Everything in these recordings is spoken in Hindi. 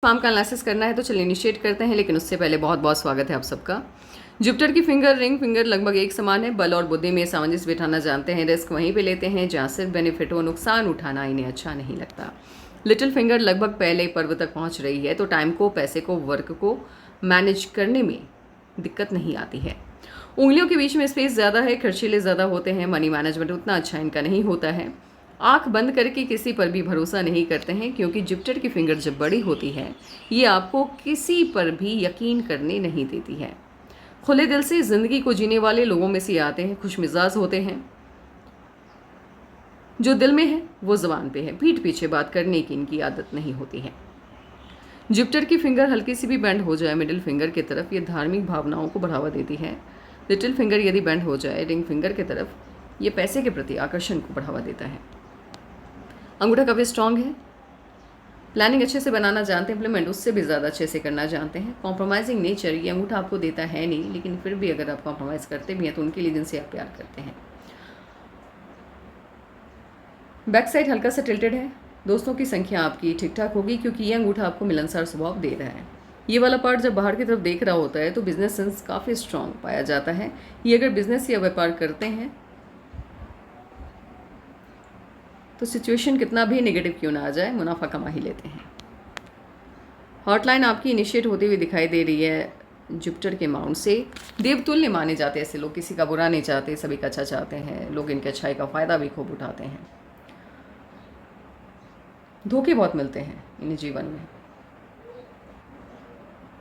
फार्म का एनालिसिस करना है तो चलिए इनिशिएट करते हैं, लेकिन उससे पहले बहुत बहुत स्वागत है आप सबका। जुपिटर की रिंग फिंगर लगभग एक समान है। बल और बुद्धि में सामंजस्य बिठाना जानते हैं। रिस्क वहीं पे लेते हैं जहाँ सिर्फ बेनिफिट हो, नुकसान उठाना इन्हें अच्छा नहीं लगता। लिटिल फिंगर लगभग पहले पर्व तक पहुँच रही है तो टाइम को, पैसे को, वर्क को मैनेज करने में दिक्कत नहीं आती है। उंगलियों के बीच में स्पेस ज़्यादा है, खर्चीले ज़्यादा होते हैं। मनी मैनेजमेंट उतना अच्छा इनका नहीं होता है। आंख बंद करके किसी पर भी भरोसा नहीं करते हैं, क्योंकि जुपिटर की फिंगर जब बड़ी होती है ये आपको किसी पर भी यकीन करने नहीं देती है। खुले दिल से ज़िंदगी को जीने वाले लोगों में से आते हैं। खुश मिजाज होते हैं। जो दिल में है वो ज़बान पे है। पीठ पीछे बात करने की इनकी आदत नहीं होती है। जुपिटर की फिंगर हल्की सी भी बेंड हो जाए मिडिल फिंगर की तरफ, ये धार्मिक भावनाओं को बढ़ावा देती है। लिटिल फिंगर यदि बेंड हो जाए रिंग फिंगर की तरफ, ये पैसे के प्रति आकर्षण को बढ़ावा देता है। अंगूठा काफ़ी स्ट्रांग है। प्लानिंग अच्छे से बनाना जानते हैं, इम्प्लीमेंट उससे भी ज़्यादा अच्छे से करना जानते हैं। कॉम्प्रोमाइजिंग नेचर ये अंगूठा आपको देता है नहीं, लेकिन फिर भी अगर आप कॉम्प्रोमाइज़ करते भी हैं तो उनके लिए जिनसे आप प्यार करते हैं। बैक साइड हल्का सा टिल्टेड है। दोस्तों की संख्या आपकी ठीक ठाक होगी, क्योंकि ये अंगूठा आपको मिलनसार स्वभाव दे रहा है। ये वाला पार्ट जब बाहर की तरफ देख रहा होता है तो बिजनेस सेंस काफ़ी स्ट्रांग पाया जाता है। ये अगर बिजनेस या व्यापार करते हैं तो सिचुएशन कितना भी नेगेटिव क्यों ना आ जाए, मुनाफा कमा ही लेते हैं। हॉटलाइन आपकी इनिशिएट होती हुई दिखाई दे रही है जुपिटर के माउंट से। देवतुल्य माने जाते हैं ऐसे लोग, किसी का बुरा नहीं चाहते, सभी का अच्छा चाहते हैं। लोग इनके अच्छाई का फ़ायदा भी खूब उठाते हैं। धोखे बहुत मिलते हैं इन्हें जीवन में।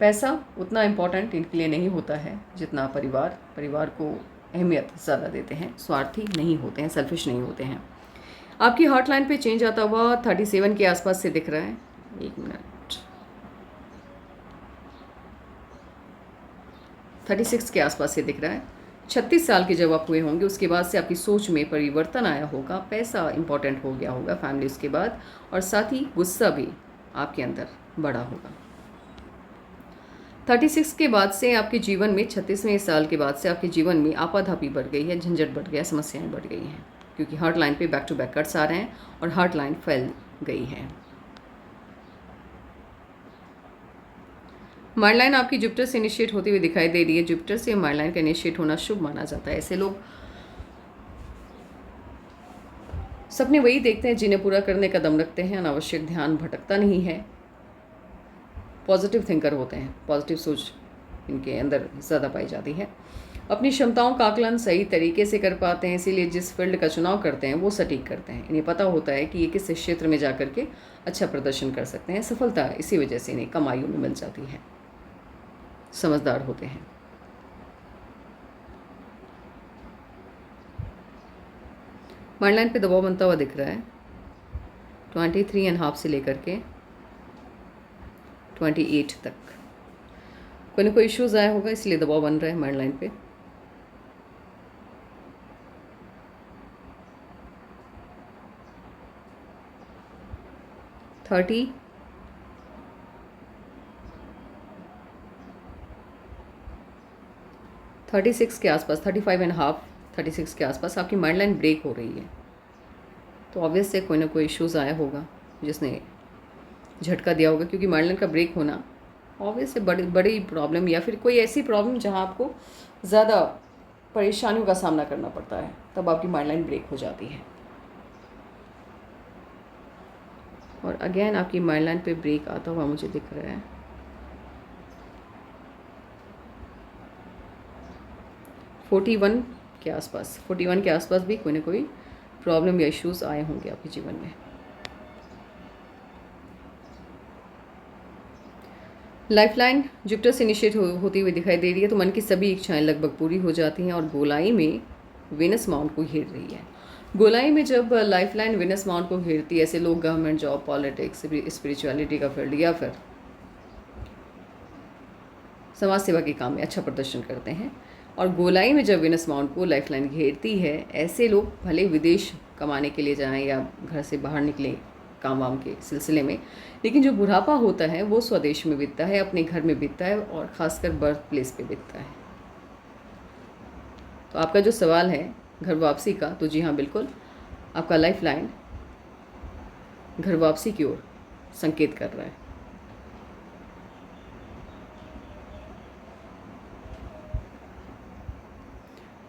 पैसा उतना इम्पोर्टेंट इनके लिए नहीं होता है जितना परिवार को अहमियत ज़्यादा देते हैं। स्वार्थी नहीं होते हैं, सेल्फिश नहीं होते हैं। आपकी हॉटलाइन पे चेंज आता हुआ 37 के आसपास से दिख रहा है। एक मिनट, 36 के आसपास से दिख रहा है। 36 साल के जब आप हुए होंगे उसके बाद से आपकी सोच में परिवर्तन आया होगा। पैसा इंपॉर्टेंट हो गया होगा फैमिली उसके बाद, और साथ ही गुस्सा भी आपके अंदर बड़ा होगा। 36 के बाद से आपके जीवन में, 36वें साल के बाद से आपके जीवन में आपाधापी बढ़ गई है, झंझट बढ़ गया, समस्याएं बढ़ गई हैं, क्योंकि हार्ट लाइन पे बैक टू बैक कट्स आ रहे हैं और हार्ट लाइन फैल गई है। माइंड लाइन आपकी जुपिटर से इनिशिएट होती हुई दिखाई दे रही है। जुपिटर से माइंड लाइन का इनिशिएट होना शुभ माना जाता है। ऐसे लोग सपने वही देखते हैं जिन्हें पूरा करने का दम रखते हैं। अनावश्यक ध्यान भटकता नहीं है। पॉजिटिव थिंकर होते हैं, पॉजिटिव सोच इनके अंदर ज़्यादा पाई जाती है। अपनी क्षमताओं का आकलन सही तरीके से कर पाते हैं, इसीलिए जिस फील्ड का चुनाव करते हैं वो सटीक करते हैं। इन्हें पता होता है कि ये किस क्षेत्र में जा कर के अच्छा प्रदर्शन कर सकते हैं। सफलता इसी वजह से इन्हें कम आयु में मिल जाती है। समझदार होते हैं। माइंड लाइन पे दबाव बनता हुआ दिख रहा है 23.5 से लेकर के 28 तक। कोई ना कोई इश्यूज़ आया होगा, इसलिए दबाव बन रहा है माइंड लाइन पे। थर्टी 36 के आसपास, 35.5, 36 के आसपास आपकी माइंड लाइन ब्रेक हो रही है। तो ऑब्वियस से कोई ना कोई इश्यूज़ आया होगा जिसने झटका दिया होगा, क्योंकि माइंड लाइन का ब्रेक होना ऑब्वियस से बड़ी प्रॉब्लम, या फिर कोई ऐसी प्रॉब्लम जहाँ आपको ज़्यादा परेशानियों का सामना करना पड़ता है, तब आपकी माइंड लाइन ब्रेक हो जाती है। और अगेन आपकी माइंड लाइन पे ब्रेक आता हुआ मुझे दिख रहा है 41 के आसपास। 41 के आसपास भी कोई ना कोई प्रॉब्लम या इश्यूज़ आए होंगे आपके जीवन में। लाइफ लाइन जुपिटर से इनिशिएट होती हुई दिखाई दे रही है, तो मन की सभी इच्छाएं लगभग पूरी हो जाती हैं और गोलाई में वेनस माउंट को घेर रही है। गोलाई में जब लाइफ लाइन वेनस माउंट को घेरती है, ऐसे लोग गवर्नमेंट जॉब, पॉलिटिक्स, स्पिरिचुअलिटी का फील्ड या फिर समाज सेवा के काम में अच्छा प्रदर्शन करते हैं। और गोलाई में जब वेनस माउंट को लाइफ लाइन घेरती है, ऐसे लोग भले विदेश कमाने के लिए जाएं या घर से बाहर निकलें काम वाम के सिलसिले में, लेकिन जो बुढ़ापा होता है वो स्वदेश में बीतता है, अपने घर में बीतता है, और ख़ासकर बर्थ प्लेस पे बीतता है। तो आपका जो सवाल है घर वापसी का, तो जी हाँ बिल्कुल, आपका लाइफ लाइन घर वापसी की ओर संकेत कर रहा है।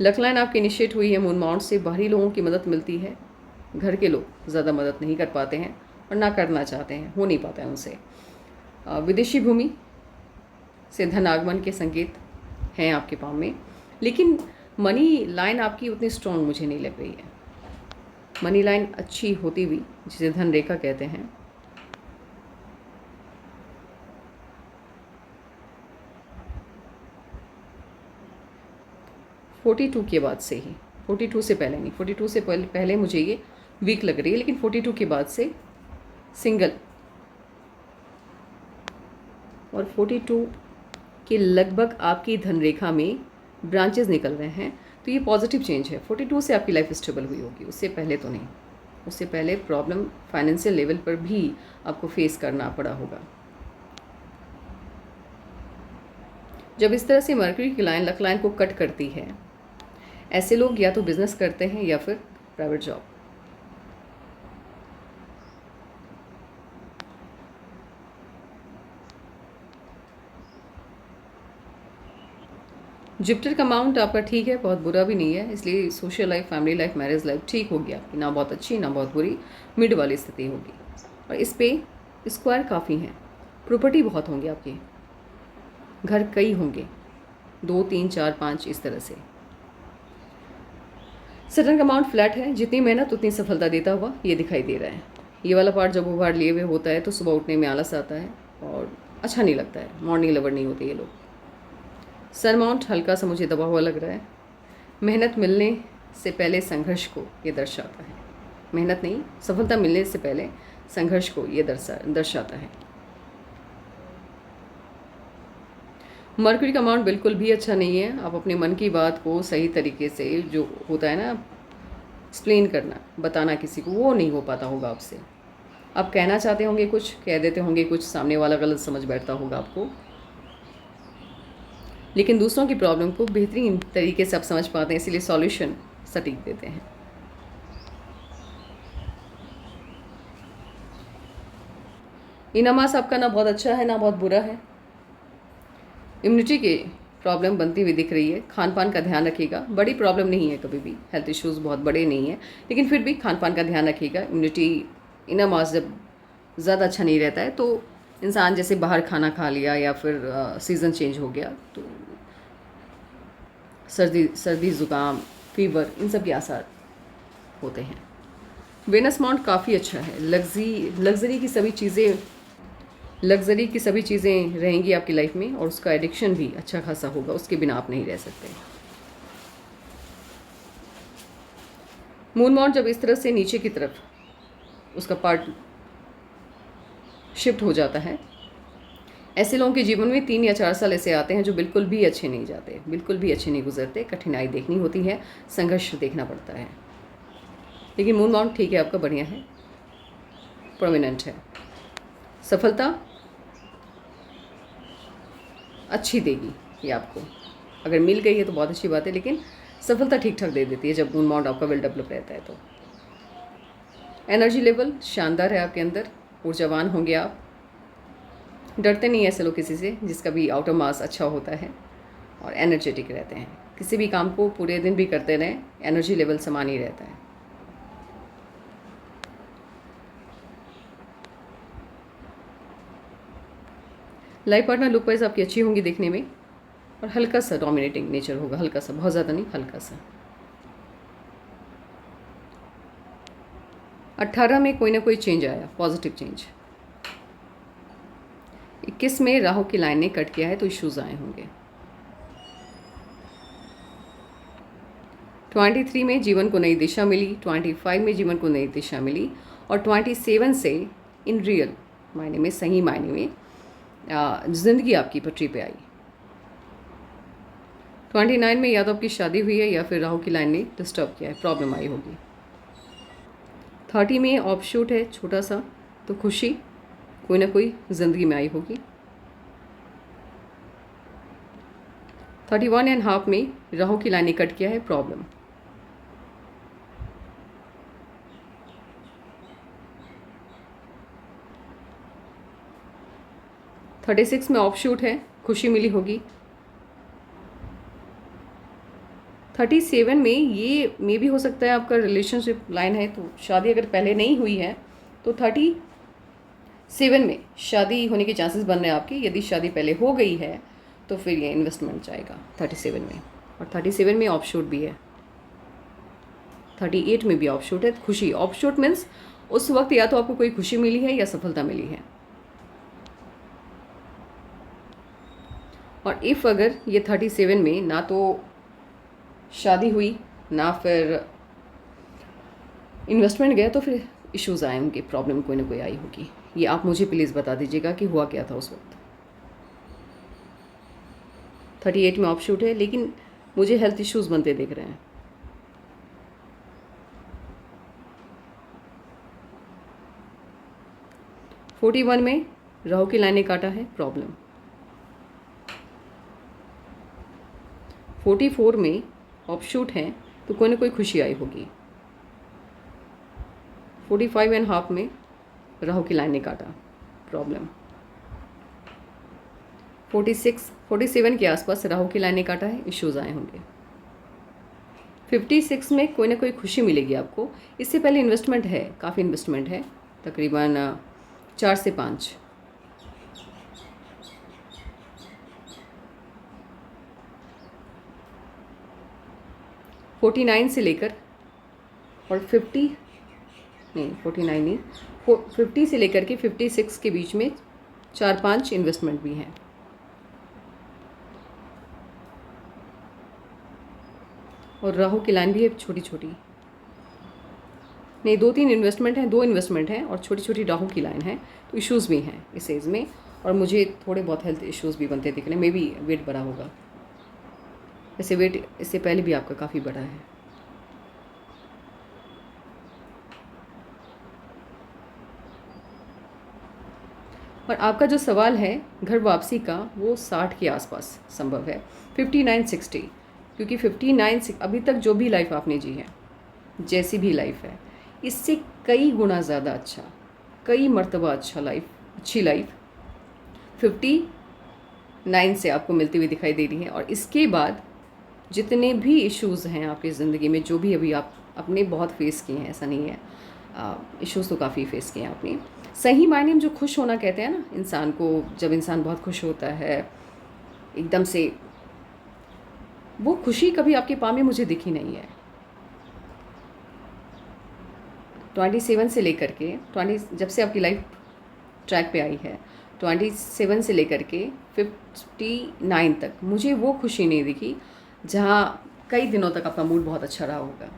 लक लाइन आपकी इनिशिएट हुई है मून माउंट से। बाहरी लोगों की मदद मिलती है, घर के लोग ज़्यादा मदद नहीं कर पाते हैं और ना करना चाहते हैं, हो नहीं पाता है उनसे। विदेशी भूमि से धन आगमन के संकेत हैं आपके पाँव में, लेकिन मनी लाइन आपकी उतनी स्ट्रॉन्ग मुझे नहीं लग रही है। मनी लाइन अच्छी होती हुई, जिसे धन रेखा कहते हैं, (42) के बाद से ही, 42 से पहले नहीं, 42 से पहले मुझे ये वीक लग रही है, लेकिन 42 के बाद से सिंगल और 42 के लगभग आपकी धन रेखा में ब्रांचेस निकल रहे हैं, तो ये पॉजिटिव चेंज है। 42 से आपकी लाइफ स्टेबल हुई होगी, उससे पहले तो नहीं। उससे पहले प्रॉब्लम फाइनेंशियल लेवल पर भी आपको फेस करना पड़ा होगा। जब इस तरह से मर्क्यूरी की लाइन लक लाइन को कट करती है, ऐसे लोग या तो बिजनेस करते हैं या फिर प्राइवेट जॉब। जुपिटर का अमाउंट आपका ठीक है, बहुत बुरा भी नहीं है, इसलिए social life, family life, marriage life ठीक होगी आपकी, ना बहुत अच्छी ना बहुत बुरी, मिड वाली स्थिति होगी। और इस पे स्क्वायर काफ़ी हैं, प्रॉपर्टी बहुत होंगे आपके, घर कई होंगे, 2 3 4 5 इस तरह से। सडन का अमाउंट फ्लैट है, जितनी मेहनत उतनी सफलता देता हुआ ये दिखाई दे रहा है। ये वाला पार्ट जब उभार लिए हुए होता है तो सुबह उठने में आलस आता है और अच्छा नहीं लगता है, मॉर्निंग लवर नहीं होते ये लोग। सन अमाउंट हल्का सा मुझे दबा हुआ लग रहा है। मेहनत मिलने से पहले संघर्ष को ये दर्शाता है, मेहनत नहीं, सफलता मिलने से पहले संघर्ष को ये दर्शाता है। मर्क्यूरी का अमाउंट बिल्कुल भी अच्छा नहीं है। आप अपने मन की बात को सही तरीके से, जो होता है ना एक्सप्लेन करना, बताना किसी को, वो नहीं हो पाता होगा आपसे। आप कहना चाहते होंगे कुछ, कह देते होंगे कुछ, सामने वाला गलत समझ बैठता होगा आपको, लेकिन दूसरों की प्रॉब्लम को बेहतरीन तरीके से आप समझ पाते हैं, इसीलिए सॉल्यूशन सटीक देते हैं। इन मास आपका ना बहुत अच्छा है ना बहुत बुरा है। इम्यूनिटी की प्रॉब्लम बनती हुई दिख रही है, खान पान का ध्यान रखिएगा। बड़ी प्रॉब्लम नहीं है, कभी भी हेल्थ इश्यूज़ बहुत बड़े नहीं हैं, लेकिन फिर भी खान पान का ध्यान रखिएगा। इम्यूनिटी इन मास जब ज़्यादा अच्छा नहीं रहता है तो इंसान जैसे बाहर खाना खा लिया या फिर सीज़न चेंज हो गया तो सर्दी ज़ुकाम, फीवर, इन सब के आसार होते हैं। वेनस अमाउंट काफ़ी अच्छा है। लग्जरी की सभी चीज़ें रहेंगी आपकी लाइफ में, और उसका एडिक्शन भी अच्छा खासा होगा, उसके बिना आप नहीं रह सकते। मून माउंट जब इस तरह से नीचे की तरफ उसका पार्ट शिफ्ट हो जाता है, ऐसे लोगों के जीवन में 3 या 4 साल ऐसे आते हैं जो बिल्कुल भी अच्छे नहीं जाते, बिल्कुल भी अच्छे नहीं गुजरते, कठिनाई देखनी होती है, संघर्ष देखना पड़ता है। लेकिन मून माउंट ठीक है आपका, बढ़िया है, प्रोमिनेंट है। सफलता अच्छी देगी ये आपको, अगर मिल गई है तो बहुत अच्छी बात है, लेकिन सफलता ठीक ठाक दे देती है जब मून माउंट आपका वेल डेवलप रहता है तो। एनर्जी लेवल शानदार है आपके अंदर, ऊर्जावान होंगे आप, डरते नहीं ऐसे लोग किसी से, जिसका भी आउटर मास अच्छा होता है, और एनर्जेटिक रहते हैं। किसी भी काम को पूरे दिन भी करते रहें, एनर्जी लेवल समान ही रहता है। लाइफ पार्टनर लुक वाइज आपकी अच्छी होंगी देखने में, और हल्का सा डोमिनेटिंग नेचर होगा, हल्का सा, बहुत ज़्यादा नहीं, हल्का सा। 18 में कोई ना कोई चेंज आया, पॉजिटिव चेंज। 21 में राहु की लाइन ने कट किया है तो इश्यूज आए होंगे। 23 में जीवन को नई दिशा मिली, 25 में जीवन को नई दिशा मिली, और 27 से इन रियल मायने में, सही मायने में ज़िंदगी आपकी पटरी पे आई। 29 में या तो आपकी शादी हुई है या फिर राहु की लाइन ने डिस्टर्ब किया है, प्रॉब्लम आई होगी। 30 में ऑफ शूट है छोटा सा, तो खुशी कोई ना कोई ज़िंदगी में आई होगी। 31.5 में राहु की लाइन ने कट किया है, प्रॉब्लम। 36 में ऑफ शूट है, खुशी मिली होगी। 37 में ये मे भी हो सकता है आपका रिलेशनशिप लाइन है, तो शादी अगर पहले नहीं हुई है तो 37 में शादी होने के चांसेस बन रहे हैं आपके। यदि शादी पहले हो गई है तो फिर ये इन्वेस्टमेंट जाएगा 37 में। और 37 में ऑफशूट भी है, 38 में भी ऑफशूट है। खुशी, ऑफशूट मीन्स उस वक्त या तो आपको कोई खुशी मिली है या सफलता मिली है। और इफ़ अगर ये 37 में ना तो शादी हुई ना फिर इन्वेस्टमेंट गया तो फिर इश्यूज़ आए होंगे, प्रॉब्लम कोई ना कोई आई होगी। ये आप मुझे प्लीज़ बता दीजिएगा कि हुआ क्या था उस वक्त। 38 में ऑफशूट है लेकिन मुझे हेल्थ इश्यूज़ बनते दिख रहे हैं। फोर्टी 41 में राहु की लाइन ने काटा है, प्रॉब्लम। 44 में ऑफशूट है तो कोई ना कोई खुशी आई होगी। 45.5 में राहु की लाइन ने काटा, प्रॉब्लम। 47 के आसपास राहु की लाइन ने काटा है, इश्यूज़ आए होंगे। 56 में कोई ना कोई खुशी मिलेगी आपको। इससे पहले इन्वेस्टमेंट है, काफ़ी इन्वेस्टमेंट है, तकरीबन 4 से 5। फोर्टी 49 से लेकर और 50 नहीं 49 नहीं 50 से लेकर के 56 के बीच में 4-5 इन्वेस्टमेंट भी हैं। और राहु की लाइन भी है छोटी छोटी, नहीं 2-3 इन्वेस्टमेंट हैं, 2 इन्वेस्टमेंट हैं और छोटी छोटी राहु की लाइन है। तो इश्यूज़ भी हैं इस एज में। और मुझे थोड़े बहुत हेल्थ इश्यूज़ भी बनते दिख रहे हैं। मे बी वेट बढ़ा होगा, वैसे वेट इससे पहले भी आपका काफ़ी बड़ा है। और आपका जो सवाल है घर वापसी का, वो 60 के आसपास संभव है, 59-60। क्योंकि 59 अभी तक जो भी लाइफ आपने जी है, जैसी भी लाइफ है, इससे कई गुना ज़्यादा अच्छा, कई मर्तबा अच्छी लाइफ 59 से आपको मिलती हुई दिखाई दे रही है। और इसके बाद जितने भी इश्यूज़ हैं आपकी ज़िंदगी में, जो भी अभी आप अपने बहुत फेस किए हैं, ऐसा नहीं है, इश्यूज़ तो काफ़ी फेस किए हैं आपने। सही मायने में जो खुश होना कहते हैं ना इंसान को, जब इंसान बहुत खुश होता है एकदम से, वो खुशी कभी आपके पाँव में मुझे दिखी नहीं है। 27 से लेकर के 20, जब से आपकी लाइफ ट्रैक पे आई है, 27 से लेकर के 59 तक मुझे वो खुशी नहीं दिखी जहाँ कई दिनों तक आपका मूड बहुत अच्छा रहा होगा।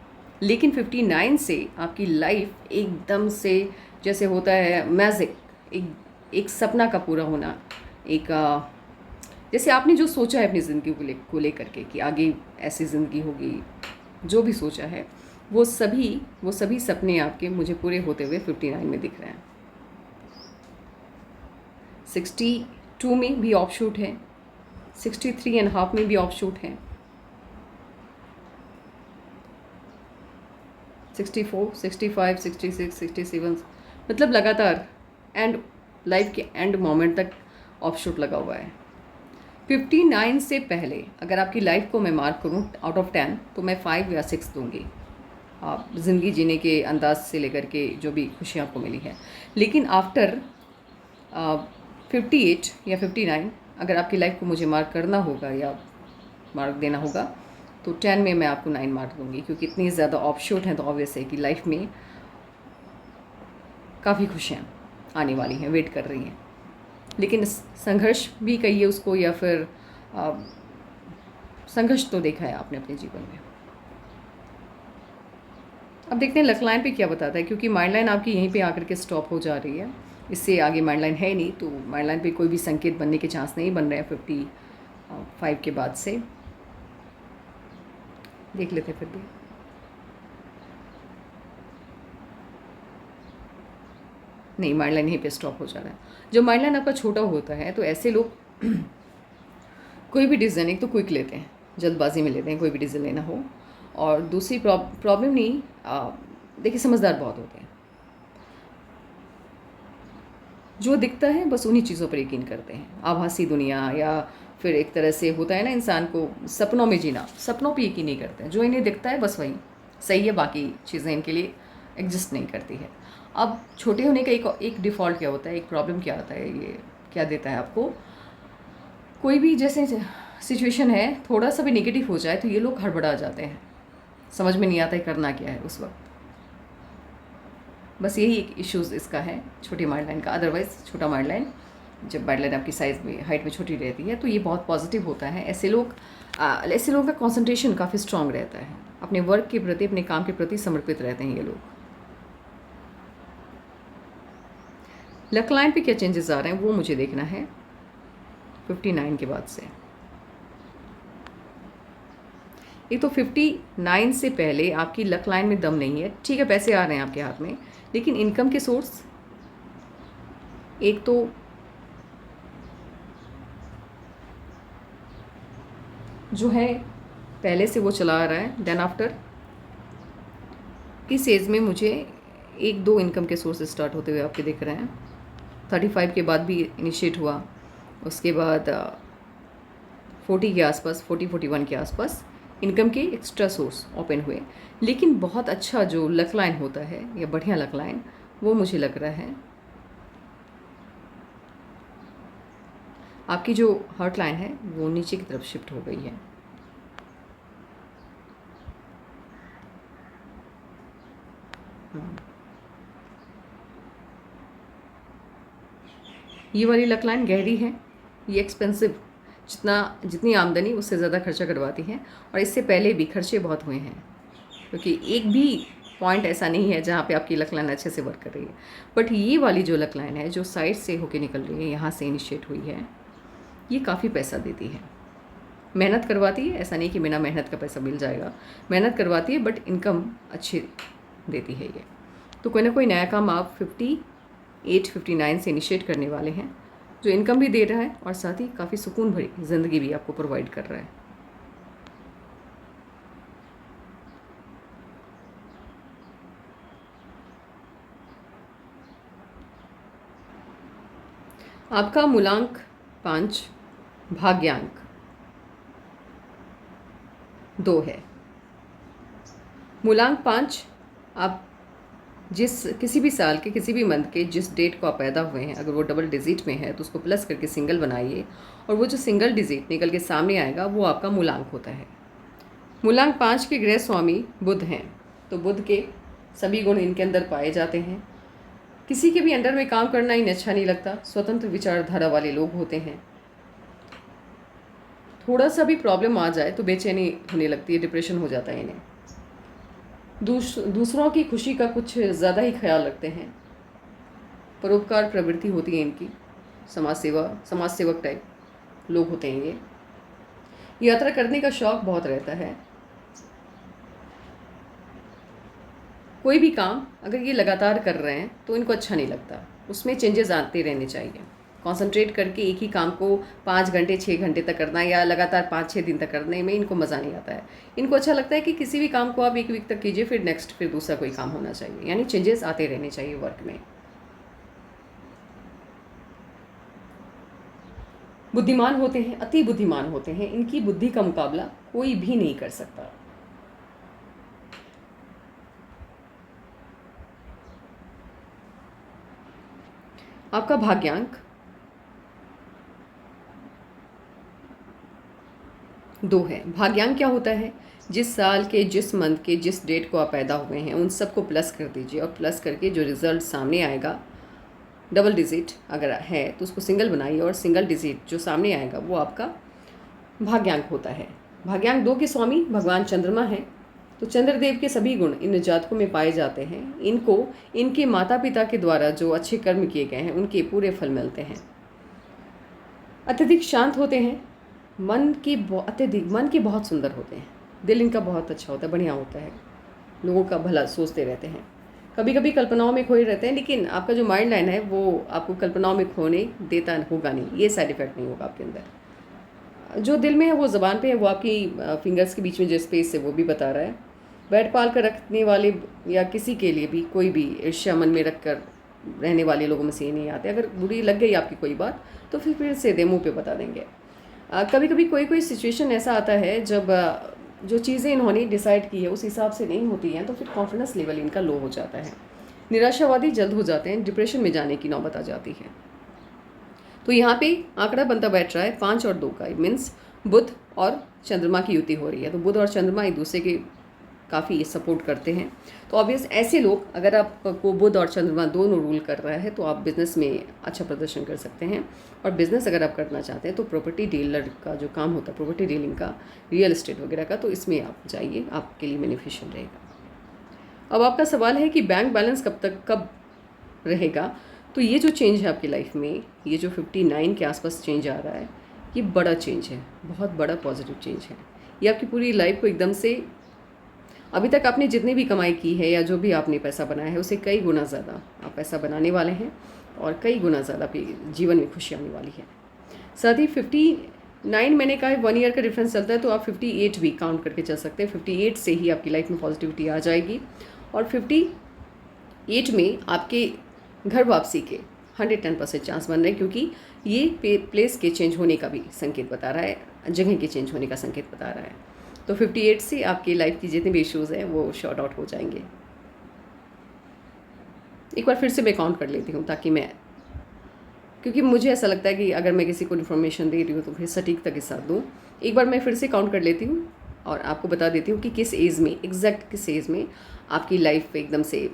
लेकिन 59 से आपकी लाइफ एकदम से, जैसे होता है मैजिक, एक सपना का पूरा होना, एक जैसे आपने जो सोचा है अपनी ज़िंदगी को लेकर के कि आगे ऐसी ज़िंदगी होगी, जो भी सोचा है वो सभी सपने आपके मुझे पूरे होते हुए 59 में दिख रहे हैं। 62 में भी ऑफशूट है, 63.5 में भी ऑफशूट है, 64, 65, 66, 67, मतलब लगातार लाइफ के एंड मोमेंट तक ऑफशूट लगा हुआ है। 59 से पहले अगर आपकी लाइफ को मैं मार्क करूं आउट ऑफ 10 तो मैं 5 या 6 दूंगी, आप ज़िंदगी जीने के अंदाज से लेकर के जो भी खुशियाँ आपको मिली है। लेकिन आफ्टर 58 या 59 अगर आपकी लाइफ को मुझे मार्क करना होगा या मार्क देना होगा तो 10 में मैं आपको 9 मार्क दूंगी, क्योंकि इतनी ज़्यादा ऑफशूट हैं तो ऑब्वियस है कि लाइफ में काफ़ी खुशियाँ आने वाली हैं, वेट कर रही हैं। लेकिन संघर्ष भी कहिए उसको, या फिर संघर्ष तो देखा है आपने अपने जीवन में। अब देखते हैं लक लाइन पे क्या बताता है, क्योंकि माइंड लाइन आपकी यहीं पे आकर के स्टॉप हो जा रही है, इससे आगे माइंड लाइन है नहीं, तो माइंड लाइन पे कोई भी संकेत बनने के चांस नहीं बन रहे हैं 55 के बाद से। देख लेते फिर भी। नहीं, माइंड लाइन यहीं पे स्टॉप हो जा रहा है। जो माइंड लाइन आपका छोटा होता है तो ऐसे लोग कोई भी डिसीजन एक तो क्विक लेते हैं, जल्दबाजी में लेते हैं कोई भी डिसीजन लेना हो। और दूसरी प्रॉब्लम नहीं, देखिए समझदार बहुत होते हैं, जो दिखता है बस उन्हीं चीज़ों पर यकीन करते हैं। आभासी दुनिया या फिर एक तरह से होता है ना इंसान को सपनों में जीना, सपनों पे यकीन नहीं करते हैं, जो इन्हें दिखता है बस वही सही है, बाकी चीज़ें इनके लिए एग्जिस्ट नहीं करती है। अब छोटे होने का एक डिफ़ॉल्ट क्या होता है, एक प्रॉब्लम क्या आता है, ये क्या देता है आपको, कोई भी जैसे सिचुएशन है थोड़ा सा भी नेगेटिव हो जाए तो ये लोग हड़बड़ा जाते हैं, समझ में नहीं आता है करना क्या है उस वक्त। बस यही एक इश्यूज़ इसका है छोटी माइंड लाइन का। अदरवाइज़ छोटा माइंड लाइन जब माइंड लाइन आपकी साइज़ में हाइट में छोटी रहती है तो ये बहुत पॉजिटिव होता है। ऐसे लोगों का कंसंट्रेशन काफ़ी स्ट्रांग रहता है, अपने वर्क के प्रति, अपने काम के प्रति समर्पित रहते हैं ये लोग। लक लाइन पे क्या चेंजेस आ रहे हैं वो मुझे देखना है 59 के बाद से। एक तो 59 से पहले आपकी लक लाइन में दम नहीं है, ठीक है पैसे आ रहे हैं आपके हाथ में, लेकिन इनकम के सोर्स एक तो जो है पहले से वो चला आ रहा है, देन आफ्टर इस एज में मुझे एक दो इनकम के सोर्स स्टार्ट होते हुए आपके दिख रहे हैं। 35 के बाद भी इनिशिएट हुआ, उसके बाद 40 के आसपास, 40-41 के आसपास इनकम के एक्स्ट्रा सोर्स ओपन हुए। लेकिन बहुत अच्छा जो लक लाइन होता है या बढ़िया लक लाइन, वो मुझे लग रहा है आपकी जो हार्ट लाइन है वो नीचे की तरफ शिफ्ट हो गई है। ये वाली लक लाइन गहरी है, ये एक्सपेंसिव, जितनी आमदनी उससे ज़्यादा खर्चा करवाती है, और इससे पहले भी खर्चे बहुत हुए हैं, क्योंकि एक भी पॉइंट ऐसा नहीं है जहाँ पे आपकी लक लाइन अच्छे से वर्क कर रही है। बट ये वाली जो लक लाइन है जो साइड से होके निकल रही है, यहाँ से इनिशिएट हुई है, ये काफ़ी पैसा देती है, मेहनत करवाती है। ऐसा नहीं कि बिना मेहनत का पैसा मिल जाएगा, मेहनत करवाती है बट इनकम अच्छी देती है ये। तो कोई ना कोई नया काम आप 58-59 से इनिशिएट करने वाले हैं, जो इनकम भी दे रहा है और साथ ही काफ़ी सुकून भरी ज़िंदगी भी आपको प्रोवाइड कर रहा है। आपका मूलांक 5, भाग्यांक 2 है। मूलांक 5, आप किसी भी साल के किसी भी मंथ के जिस डेट को आप पैदा हुए हैं, अगर वो डबल डिजिट में है तो उसको प्लस करके सिंगल बनाइए, और वो जो सिंगल डिजिट निकल के सामने आएगा वो आपका मूलांक होता है। मूलांक 5 के गृह स्वामी बुध हैं, तो बुध के सभी गुण इनके अंदर पाए जाते हैं। किसी के भी अंडर में काम करना इन्हें अच्छा नहीं लगता, स्वतंत्र विचारधारा वाले लोग होते हैं। थोड़ा सा भी प्रॉब्लम आ जाए तो बेचैनी होने लगती है, डिप्रेशन हो जाता है इन्हें। दूसरों की खुशी का कुछ ज़्यादा ही ख्याल रखते हैं, परोपकार प्रवृत्ति होती है इनकी, समाज सेवक टाइप लोग होते हैं ये। यात्रा करने का शौक़ बहुत रहता है। कोई भी काम अगर ये लगातार कर रहे हैं तो इनको अच्छा नहीं लगता, उसमें चेंजेस आते रहने चाहिए। कंसंट्रेट करके एक ही काम को 5 घंटे 6 घंटे तक करना या लगातार 5-6 दिन तक करने में इनको मज़ा नहीं आता है। इनको अच्छा लगता है कि किसी भी काम को आप 1 वीक तक कीजिए, फिर नेक्स्ट फिर दूसरा कोई काम होना चाहिए, यानी चेंजेस आते रहने चाहिए वर्क में। बुद्धिमान होते हैं, अति बुद्धिमान होते हैं, इनकी बुद्धि का मुकाबला कोई भी नहीं कर सकता। आपका भाग्यांक 2 है। भाग्यांक क्या होता है, जिस साल के जिस मंथ के जिस डेट को आप पैदा हुए हैं उन सबको प्लस कर दीजिए, और प्लस करके जो रिज़ल्ट सामने आएगा, डबल डिजिट अगर है तो उसको सिंगल बनाइए, और सिंगल डिजिट जो सामने आएगा वो आपका भाग्यांक होता है। भाग्यांक 2 के स्वामी भगवान चंद्रमा हैं, तो चंद्रदेव के सभी गुण इन जातकों में पाए जाते हैं। इनको इनके माता पिता के द्वारा जो अच्छे कर्म किए गए हैं उनके पूरे फल मिलते हैं। अत्यधिक शांत होते हैं, मन के बहुत सुंदर होते हैं, दिल इनका बहुत अच्छा होता है, बढ़िया होता है, लोगों का भला सोचते रहते हैं। कभी कभी कल्पनाओं में खोए रहते हैं, लेकिन आपका जो माइंड लाइन है वो आपको कल्पनाओं में खोने देता होगा नहीं, ये साइड इफेक्ट नहीं होगा आपके अंदर। जो दिल में है वो ज़बान पे है, वो आपकी फिंगर्स के बीच में जो स्पेस है वो भी बता रहा है। बैठ पाल कर रखने वाले या किसी के लिए भी कोई भी ईर्ष्या मन में रख कर रहने वाले लोगों में से ये नहीं आते। अगर बुरी लग गई आपकी कोई बात तो फिर से दे मुँह पे बता देंगे। कभी कभी कोई कोई सिचुएशन ऐसा आता है जब जो चीज़ें इन्होंने डिसाइड की है उस हिसाब से नहीं होती हैं, तो फिर कॉन्फिडेंस लेवल इनका लो हो जाता है, निराशावादी जल्द हो जाते हैं, डिप्रेशन में जाने की नौबत आ जाती है। तो यहाँ पे आंकड़ा बनता बैठ रहा है 5 और 2 का, मीन्स बुध और चंद्रमा की युति हो रही है। तो बुध और चंद्रमा एक दूसरे के काफ़ी सपोर्ट करते हैं। तो ऑब्वियस ऐसे लोग, अगर आपको बुध और चंद्रमा दोनों रूल कर रहा है तो आप बिज़नेस में अच्छा प्रदर्शन कर सकते हैं। और बिज़नेस अगर आप करना चाहते हैं तो प्रॉपर्टी डीलर का जो काम होता है, प्रॉपर्टी डीलिंग का, रियल एस्टेट वगैरह का, तो इसमें आप जाइए, आपके लिए बेनिफिशियल रहेगा। अब आपका सवाल है कि बैंक बैलेंस कब रहेगा। तो ये जो चेंज है आपकी लाइफ में, ये जो 59 के आसपास चेंज आ रहा है, ये बड़ा चेंज है, बहुत बड़ा पॉजिटिव चेंज है। ये आपकी पूरी लाइफ को एकदम से, अभी तक आपने जितनी भी कमाई की है या जो भी आपने पैसा बनाया है उससे कई गुना ज़्यादा आप पैसा बनाने वाले हैं और कई गुना ज़्यादा आपके जीवन में खुशी आने वाली है। साथ ही 59 मैंने कहा 1 ईयर का डिफरेंस चलता है, तो आप 58 भी काउंट करके चल सकते हैं। 58 से ही आपकी लाइफ में पॉजिटिविटी आ जाएगी और 58 में आपके घर वापसी के 110% चांस बन रहे हैं, क्योंकि ये प्लेस के चेंज होने का भी संकेत बता रहा है, जगह के चेंज होने का संकेत बता रहा है। तो 58 से आपकी लाइफ की जितने भी इश्यूज़ हैं वो शॉर्ट आउट हो जाएंगे। एक बार फिर से मैं काउंट कर लेती हूँ, ताकि क्योंकि मुझे ऐसा लगता है कि अगर मैं किसी को इन्फॉर्मेशन दे रही हूँ तो फिर सटीकता के साथ दूँ। एक बार मैं फिर से काउंट कर लेती हूँ और आपको बता देती हूँ कि किस एज में, एग्जैक्ट किस एज में आपकी लाइफ पे एकदम से,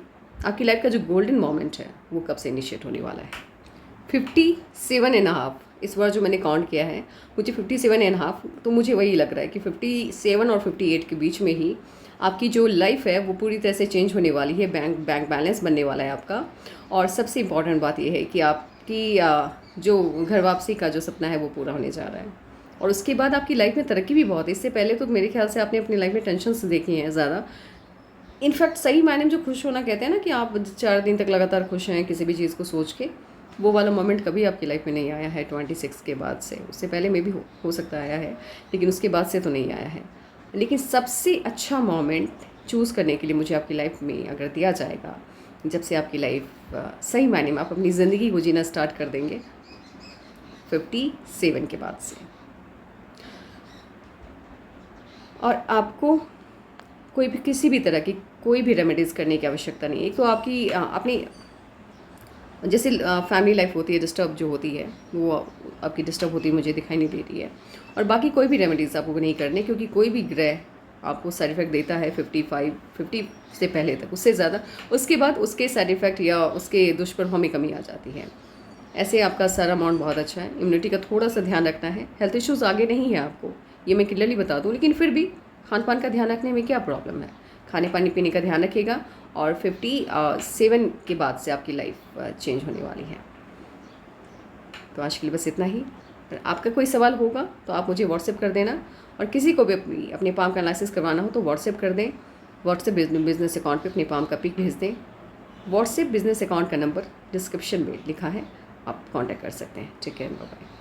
आपकी लाइफ का जो गोल्डन मोमेंट है वो कब से इनिशिएट होने वाला है। 57.5 इस बार जो मैंने काउंट किया है, मुझे 57.5, तो मुझे वही लग रहा है कि 57 और 58 के बीच में ही आपकी जो लाइफ है वो पूरी तरह से चेंज होने वाली है। बैंक बैलेंस बनने वाला है आपका। और सबसे इम्पॉर्टेंट बात यह है कि आपकी जो घर वापसी का जो सपना है वो पूरा होने जा रहा है। और उसके बाद आपकी लाइफ में तरक्की भी बहुत है। इससे पहले तो मेरे ख्याल से आपने अपनी लाइफ में टेंशन्स देखी हैं ज़्यादा। इनफैक्ट सही मायने में जो खुश होना कहते हैं ना, कि आप 4 दिन तक लगातार खुश हैं किसी भी चीज़ को सोच के, वो वाला मोमेंट कभी आपकी लाइफ में नहीं आया है 26 के बाद से। उससे पहले में भी हो सकता आया है, लेकिन उसके बाद से तो नहीं आया है। लेकिन सबसे अच्छा मोमेंट चूज़ करने के लिए मुझे आपकी लाइफ में अगर दिया जाएगा, जब से आपकी लाइफ सही मायने में आप अपनी ज़िंदगी को जीना स्टार्ट कर देंगे 57 के बाद से। और आपको कोई भी किसी भी तरह की कोई भी रेमेडीज़ करने की आवश्यकता नहीं है। एक तो आपकी अपनी जैसे फैमिली लाइफ होती है डिस्टर्ब जो होती है, वो आपकी डिस्टर्ब होती है मुझे दिखाई नहीं देती है। और बाकी कोई भी रेमेडीज़ आपको नहीं करने, क्योंकि कोई भी ग्रह आपको साइड इफ़ेक्ट देता है 50 से पहले तक, उससे ज़्यादा उसके बाद उसके साइड इफ़ेक्ट या उसके दुष्प्रभाव में कमी आ जाती है। ऐसे आपका सारा अमाउंट बहुत अच्छा है। इम्यूनिटी का थोड़ा सा ध्यान रखना है। हेल्थ इश्यूज़ आगे नहीं है आपको, ये मैं क्लियरली बता दूँ, लेकिन फिर भी खान पान का ध्यान रखने में क्या प्रॉब्लम है। खाने पानी पीने का ध्यान रखिएगा। और 57 के बाद से आपकी लाइफ चेंज होने वाली है। तो आज के लिए बस इतना ही। आपका कोई सवाल होगा तो आप मुझे व्हाट्सएप कर देना, और किसी को भी अपने पाम का एनालिसिस करवाना हो तो व्हाट्सएप कर दें। व्हाट्सएप बिजनेस अकाउंट पे अपने पाम का पिक भेज दें। व्हाट्सएप बिजनेस अकाउंट का नंबर डिस्क्रिप्शन में लिखा है, आप कांटेक्ट कर सकते हैं। ठीक है, बाय बाय।